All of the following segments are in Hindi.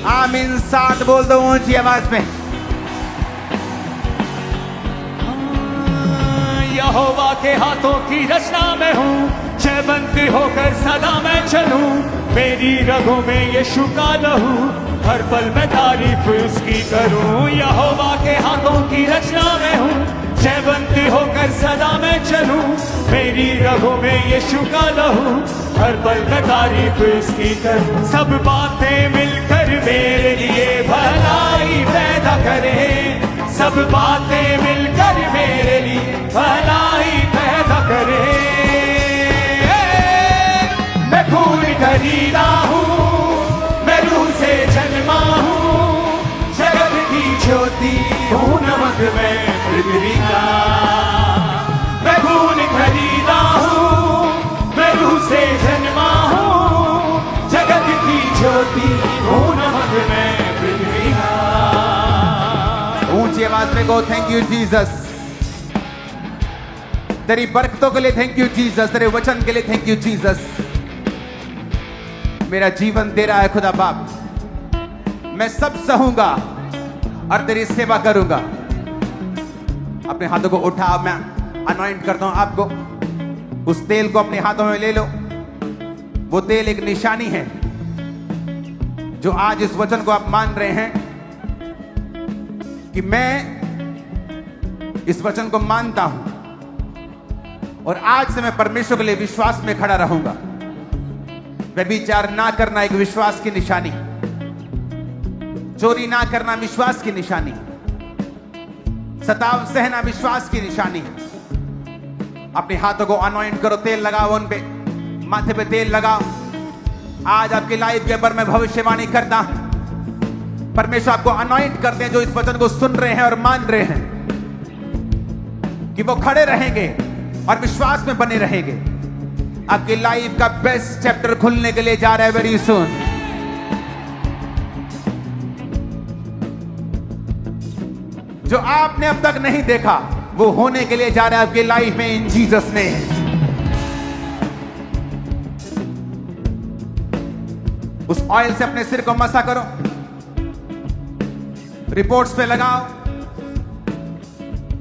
आमीन 7 बोल दो ऊंची आवाज में। यहोवा के हाथों की रचना में हूँ, जयवंत होकर सदा मैं चलूं। मेरी रगों में यीशु का लहू, हर पल मैं तारीफ उसकी करूं। यहोवा के हाथों की रचना में हूँ, जयवंत होकर सदा मैं चलूं। मेरी रगों में यीशु का लहू, हर पल मैं तारीफ उसकी करूं। सब बातें मिलकर मेरे लिए भलाई पैदा करें, सब बातें मिलकर मेरे लिए भलाई पैदा करें। मैं खून खरीदा हूँ, मैं रूह से जन्मा हूँ, जगत की ज्योति हूँ, नमक में पृथ्वी का। मैं खून खरीदा हूँ, मैं रूह से जन्मा हूँ, जगत की ज्योति हूँ, नमक में पृथ्वी का। ऊंची आवाज में गो थैंक यू जीसस। तेरी बरकतों के लिए थैंक यू जीसस, तेरे वचन के लिए थैंक यू जीसस। मेरा जीवन तेरा है खुदा बाप, मैं सब सहूंगा और तेरी सेवा करूंगा। अपने हाथों को उठा, मैं अनॉइंट करता हूं आपको। उस तेल को अपने हाथों में ले लो। वो तेल एक निशानी है जो आज इस वचन को आप मान रहे हैं कि मैं इस वचन को मानता हूं और आज से मैं परमेश्वर के लिए विश्वास में खड़ा रहूंगा। व्यभिचार ना करना एक विश्वास की निशानी, चोरी ना करना विश्वास की निशानी, सताव सहना विश्वास की निशानी। अपने हाथों को अनॉइंट करो, तेल लगाओ उन पे, माथे पे तेल लगाओ। आज आपकी लाइफ के ऊपर मैं भविष्यवाणी करता हूं, परमेश्वर आपको अनॉइंट करते हैं जो इस वचन को सुन रहे हैं और मान रहे हैं कि वो खड़े रहेंगे और विश्वास में बने रहेंगे। आपकी लाइफ का बेस्ट चैप्टर खुलने के लिए जा रहा है वेरी सून। जो आपने अब तक नहीं देखा वो होने के लिए जा रहा है आपकी लाइफ में इन जीसस ने। उस ऑयल से अपने सिर को मसा करो, रिपोर्ट्स पे लगाओ,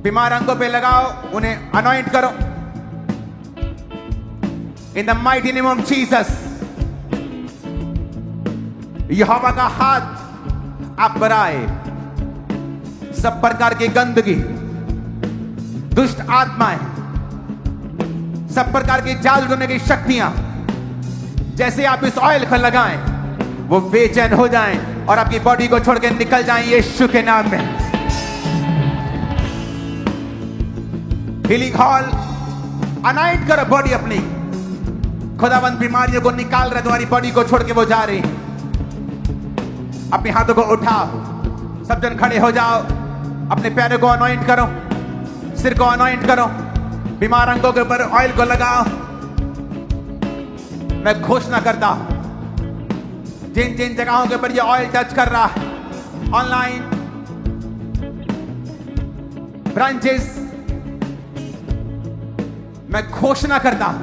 बीमार अंगों पे लगाओ, उन्हें अनॉइंट करो in the mighty name of Jesus. Jehovah का हाथ आप पर आए। सब प्रकार की गंदगी, दुष्ट आत्माएं, सब प्रकार की जाल ढूंढने की शक्तियां, जैसे आप इस ऑयल को लगाएं वो बेचैन हो जाएं और आपकी बॉडी को छोड़ के निकल जाएं यीशु के नाम में। हीलिंग हॉल अनॉइंट करो बॉडी अपनी। खुदावंद बीमारियों को निकाल रहे, तुम्हारी बॉडी को छोड़ के वो जा रही। अपने हाथों को उठाओ, सब जन खड़े हो जाओ, अपने पैरों को अनॉइंट करो, सिर को अनॉइंट करो, बीमार अंगों के ऊपर ऑयल को लगाओ। मैं घोषणा करता हूं जिन जिन जगहों के ऊपर ये ऑयल टच कर रहा है, ऑनलाइन ब्रांचेस, मैं घोषणा करता हूं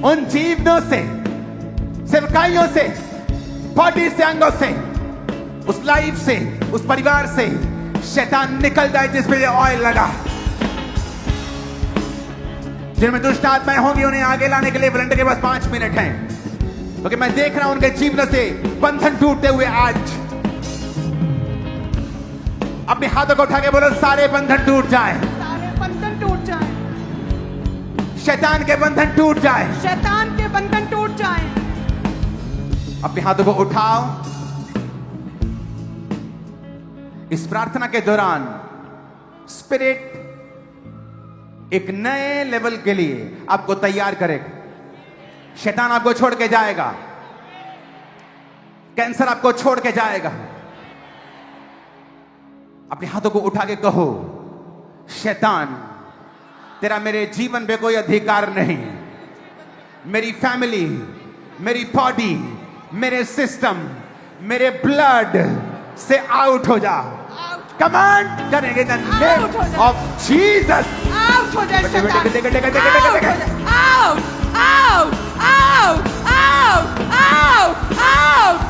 उन जीवनों से, सेवकाइयों से, बॉडी से, अंगों से, उस लाइफ से, उस परिवार से शैतान निकल जाए जिस पे ये ऑयल लगा। जिनमें दुष्ट आत्माएं होंगी उन्हें आगे लाने के लिए वॉलंटियर के पास 5 मिनट हैं, क्योंकि मैं देख रहा हूं उनके जीवन से बंधन टूटते हुए। आज अपने हाथों को उठा के बोलो सारे बंधन टूट जाए, सारे बंधन टूट जाए, शैतान के बंधन टूट जाए, शैतान के बंधन टूट जाए। अपने हाथों को उठाओ। इस प्रार्थना के दौरान स्पिरिट एक नए लेवल के लिए आपको तैयार करेगा। शैतान आपको छोड़ के जाएगा, कैंसर आपको छोड़ के जाएगा। अपने हाथों को उठा के कहो, शैतान तेरा मेरे जीवन पे कोई अधिकार नहीं। मेरी फैमिली, मेरी बॉडी, मेरे सिस्टम, मेरे ब्लड से आउट हो जा। कमांड करेंगे the name of Jesus. Out हो जाए शैतान, out, out, out, out, out, out, out.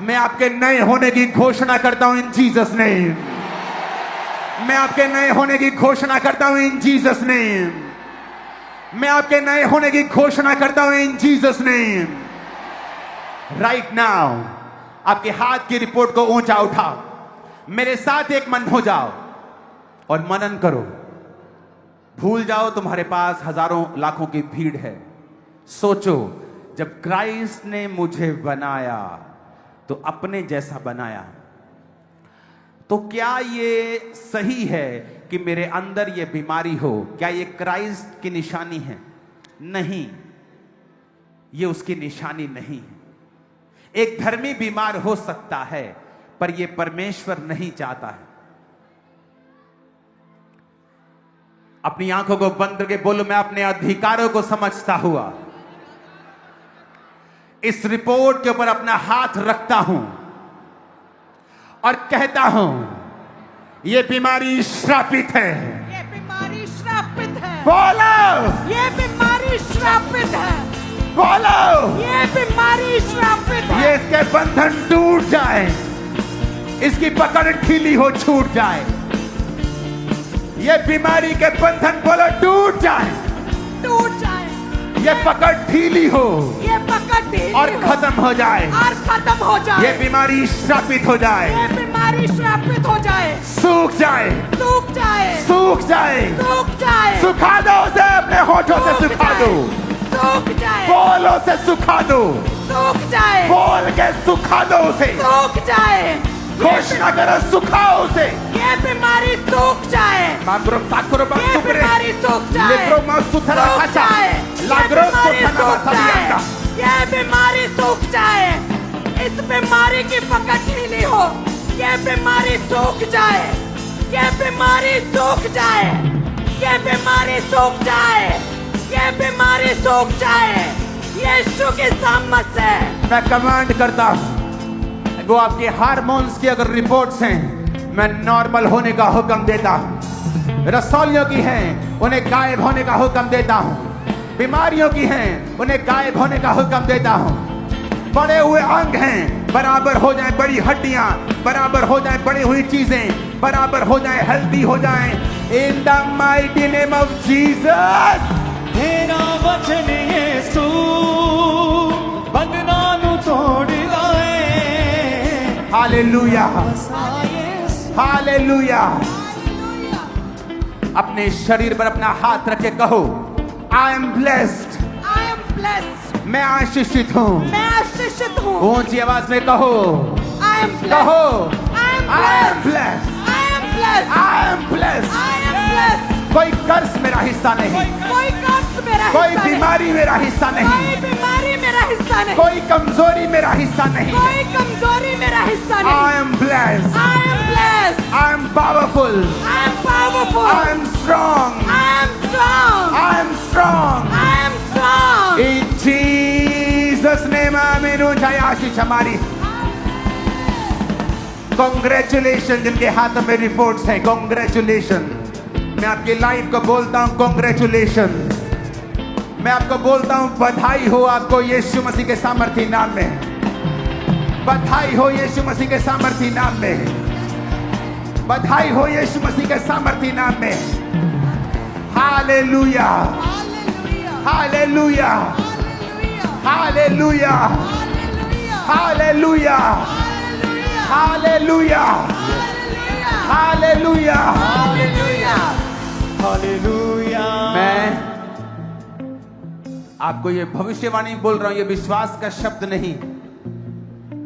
मैं आपके नए होने की घोषणा करता हूं इन जीसस नेम। मैं आपके नए होने की घोषणा करता हूं इन जीसस नेम। मैं आपके नए होने की घोषणा करता हूं इन जीसस नेम। राइट नाउ आपके हाथ की रिपोर्ट को ऊंचा उठाओ, मेरे साथ एक मन हो जाओ और मनन करो। भूल जाओ तुम्हारे पास हजारों लाखों की भीड़ है। सोचो, जब क्राइस्ट ने मुझे बनाया तो अपने जैसा बनाया, तो क्या ये सही है कि मेरे अंदर ये बीमारी हो? क्या ये क्राइस्ट की निशानी है? नहीं, ये उसकी निशानी नहीं है। एक धर्मी बीमार हो सकता है, पर ये परमेश्वर नहीं चाहता है। अपनी आंखों को बंद करके बोलो, मैं अपने अधिकारों को समझता हुआ इस रिपोर्ट के ऊपर अपना हाथ रखता हूं और कहता हूं, ये बीमारी श्रापित है। ये बीमारी श्रापित है। बोलो, ये बीमारी श्रापित है। बोलो, ये बीमारी श्रापित है। ये इसके बंधन टूट जाए, इसकी पकड़ ढीली हो, छूट जाए। ये बीमारी के बंधन बोलो टूट जाए, टूट जाए। ये पकड़ ढीली हो, ये पकड़ ढीली और हो, खत्म हो जाए। और खत्म हो जाए। ये बीमारी श्रापित हो जाए, ये बीमारी श्रापित हो जाए, सूख जाए, सूख जाए, सूख जाए, सूख जाए, सुखा दो उसे, अपने होठों से सूख सुखा जाए, दो, सूख जाए, बोलो से सुखा दो, सूख जाए, बोल के सुखा दो उसे, सूख जाए। घोषणा करो, सुखाओ उसे। ये बीमारी सूख जाए। मांगरो साकुरो ये बीमारी सूख जाए। लेब्रो मासुथरा सूख खाचा, जाए। लाग्रो ये बीमारी सुथना सूख जाए। वासालियांगा। ये बीमारी सूख जाए। इस बीमारी की पकड़ ढीली हो। ये बीमारी सूख जाए। ये बीमारी सूख जाए। ये बीमारी सूख जाए। ये बीमारी सूख जाए। यीशु की सामत से मैं कमांड करता हूं, वो आपके हार्मोन्स की अगर रिपोर्ट्स हैं, मैं नॉर्मल होने का हुक्म देता हूं। रसौलियों की हैं, उन्हें गायब होने का हुक्म देता हूं। बीमारियों की हैं, उन्हें गायब होने का हुक्म देता हूं। बड़े हुए अंग हैं, बराबर हो जाए बड़ी हड्डियां, बराबर हो जाए बड़ी हुई चीजें, बराबर हो जाए, हेल्दी हो जाए। इन the mighty name of Jesus. तेरा वचन यीशु बंधनां नूं तोड़ लाए। Hallelujah, hallelujah. अपने शरीर पर अपना हाथ रख के कहो, I am blessed. I am blessed. मैं आशीषित हूं। मैं आशीषित हूँ। ऊंची आवाज में कहो, I am blessed. कहो, I am I am blessed. Blessed, I am blessed. I am blessed. I am blessed. कोई कर्ज मेरा हिस्सा नहीं, कोई कर्ज मेरा कोई हिस्सा नहीं। बीमारी मेरा हिस्सा कोई नहीं, बीमारी मेरा हिस्सा नहीं। कोई कमजोरी मेरा हिस्सा नहीं। कोई कमजोरी मेरा हिस्सा नहीं। I am blessed, I am blessed. I am powerful, I am powerful. I am strong, I am strong. I am strong. I am strong. In Jesus' name, आमीन। ऊंचाई आशीष हमारी। कॉन्ग्रेचुलेशन जिनके हाथों में रिपोर्ट्स हैं, कॉन्ग्रेचुलेशन। मैं आपकी लाइफ को बोलता हूं कॉन्ग्रेचुलेशन। मैं आपको बोलता हूं बधाई हो आपको यीशु मसीह के सामर्थी नाम में। बधाई हो यीशु मसीह के सामर्थी नाम में। बधाई हो यीशु मसीह के सामर्थी नाम में। Hallelujah, hallelujah, hallelujah, hallelujah, hallelujah, hallelujah, hallelujah. मैं आपको ये भविष्यवाणी बोल रहा हूं, ये विश्वास का शब्द नहीं।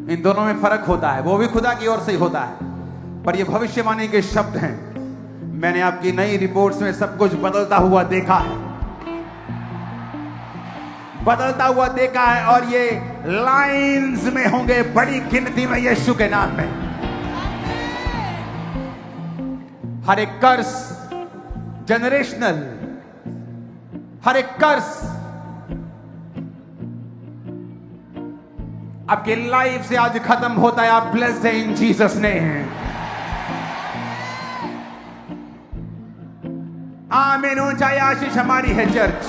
इन दोनों में फर्क होता है, वो भी खुदा की ओर से ही होता है, पर ये भविष्यवाणी के शब्द हैं। मैंने आपकी नई रिपोर्ट्स में सब कुछ बदलता हुआ देखा है, बदलता हुआ देखा है, और ये लाइंस में होंगे बड़ी गिनती में यीशु के नाम में। हर एक कर्ज जनरेशनल, हर एक कर्ज आपके लाइफ से आज खत्म होता है। आप ब्लेस्ड हैं इन जीसस नेम। आमीन। ऊंचाई आशीष हमारी है चर्च।